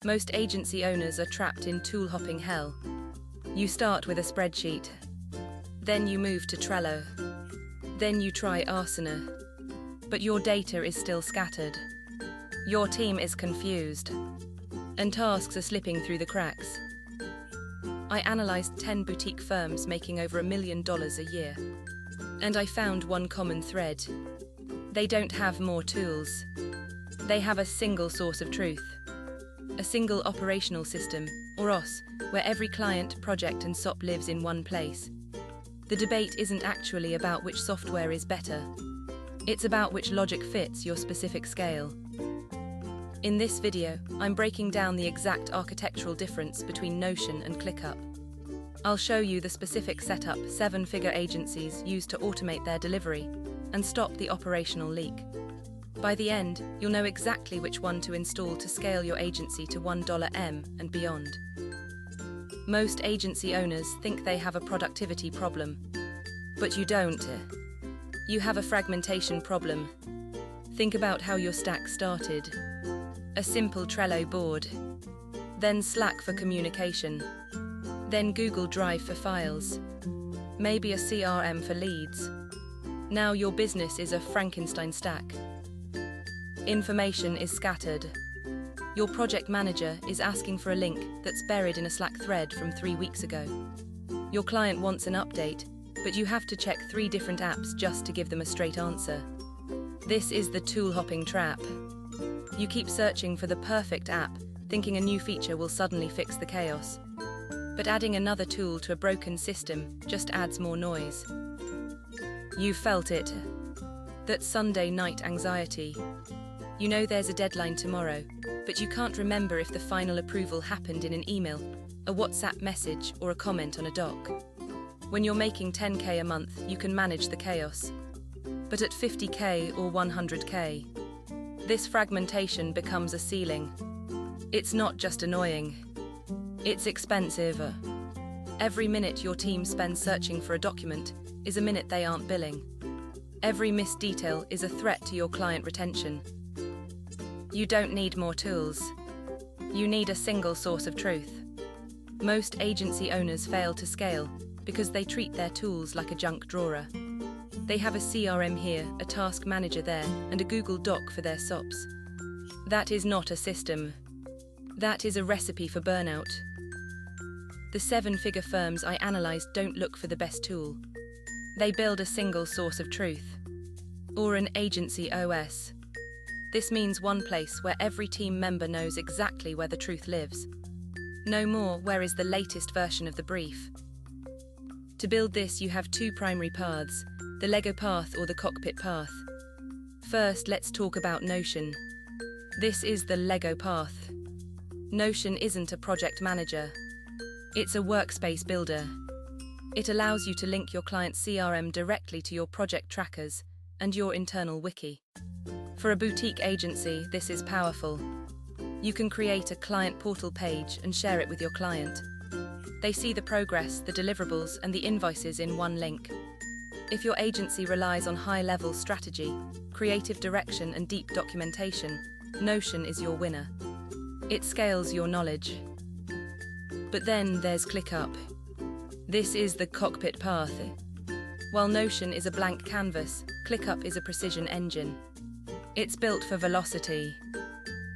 Most agency owners are trapped in tool-hopping hell. You start with a spreadsheet. Then you move to Trello. Then you try Asana. But your data is still scattered. Your team is confused. And tasks are slipping through the cracks. I analyzed 10 boutique firms making over $1 million a year. And I found one common thread. They don't have more tools. They have a single source of truth. A single operational system, or OS, where every client, project and SOP lives in one place. The debate isn't actually about which software is better. It's about which logic fits your specific scale. In this video, I'm breaking down the exact architectural difference between Notion and ClickUp. I'll show you the specific setup 7-figure agencies use to automate their delivery and stop the operational leak. By the end, you'll know exactly which one to install to scale your agency to $1M and beyond. Most agency owners think they have a productivity problem, but you don't. You have a fragmentation problem. Think about how your stack started. A simple Trello board, then Slack for communication, then Google Drive for files, maybe a CRM for leads. Now your business is a Frankenstein stack. Information is scattered. Your project manager is asking for a link that's buried in a Slack thread from 3 weeks ago. Your client wants an update, but you have to check 3 different apps just to give them a straight answer. This is the tool-hopping trap. You keep searching for the perfect app, thinking a new feature will suddenly fix the chaos. But adding another tool to a broken system just adds more noise. You've felt it. That Sunday night anxiety. You know there's a deadline tomorrow, but you can't remember if the final approval happened in an email, a WhatsApp message, or a comment on a doc. When you're making 10K a month, you can manage the chaos. But at 50K or 100K, this fragmentation becomes a ceiling. It's not just annoying. It's expensive. Every minute your team spends searching for a document is a minute they aren't billing. Every missed detail is a threat to your client retention. You don't need more tools. You need a single source of truth. Most agency owners fail to scale because they treat their tools like a junk drawer. They have a CRM here, a task manager there, and a Google Doc for their SOPs. That is not a system. That is a recipe for burnout. The 7-figure firms I analyzed don't look for the best tool. They build a single source of truth. Or an agency OS. This means one place where every team member knows exactly where the truth lives. No more where is the latest version of the brief. To build this, you have 2 primary paths, the Lego path or the cockpit path. First, let's talk about Notion. This is the Lego path. Notion isn't a project manager. It's a workspace builder. It allows you to link your client's CRM directly to your project trackers and your internal wiki. For a boutique agency, this is powerful. You can create a client portal page and share it with your client. They see the progress, the deliverables, and the invoices in one link. If your agency relies on high-level strategy, creative direction, and deep documentation, Notion is your winner. It scales your knowledge. But then there's ClickUp. This is the cockpit path. While Notion is a blank canvas, ClickUp is a precision engine. It's built for velocity.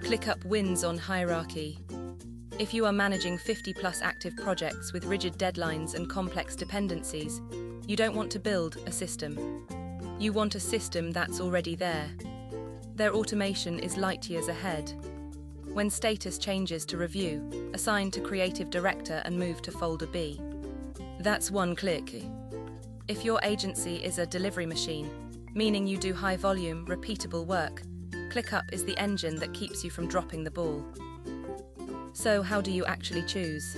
ClickUp wins on hierarchy. If you are managing 50+ active projects with rigid deadlines and complex dependencies, you don't want to build a system. You want a system that's already there. Their automation is light years ahead. When status changes to review, assign to creative director and move to folder B. That's one click. If your agency is a delivery machine, meaning you do high volume, repeatable work, ClickUp is the engine that keeps you from dropping the ball. So how do you actually choose?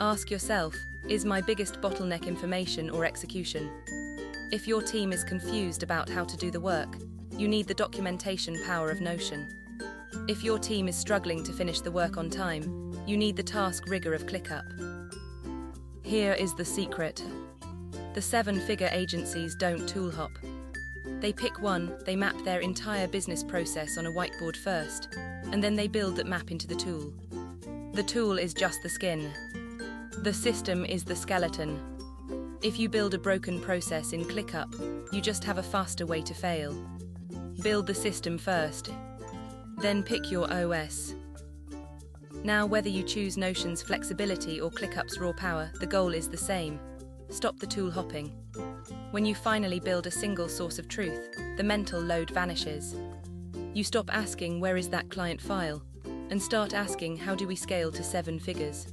Ask yourself, is my biggest bottleneck information or execution? If your team is confused about how to do the work, you need the documentation power of Notion. If your team is struggling to finish the work on time, you need the task rigor of ClickUp. Here is the secret. The 7-figure agencies don't tool hop. They pick one, they map their entire business process on a whiteboard first, and then they build that map into the tool. The tool is just the skin. The system is the skeleton. If you build a broken process in ClickUp, you just have a faster way to fail. Build the system first, then pick your OS. Now, whether you choose Notion's flexibility or ClickUp's raw power, the goal is the same. Stop the tool hopping. When you finally build a single source of truth, the mental load vanishes. You stop asking, where is that client file? And start asking, how do we scale to 7 figures?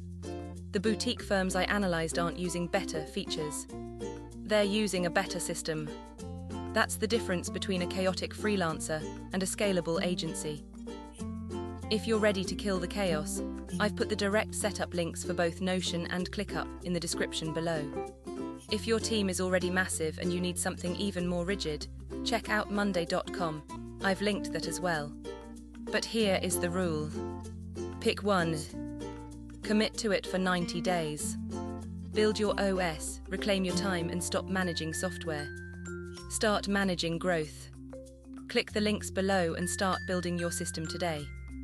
The boutique firms I analyzed aren't using better features. They're using a better system. That's the difference between a chaotic freelancer and a scalable agency. If you're ready to kill the chaos, I've put the direct setup links for both Notion and ClickUp in the description below. If your team is already massive and you need something even more rigid, check out monday.com. I've linked that as well. But here is the rule. Pick one. Commit to it for 90 days. Build your OS, reclaim your time, and stop managing software. Start managing growth. Click the links below and start building your system today.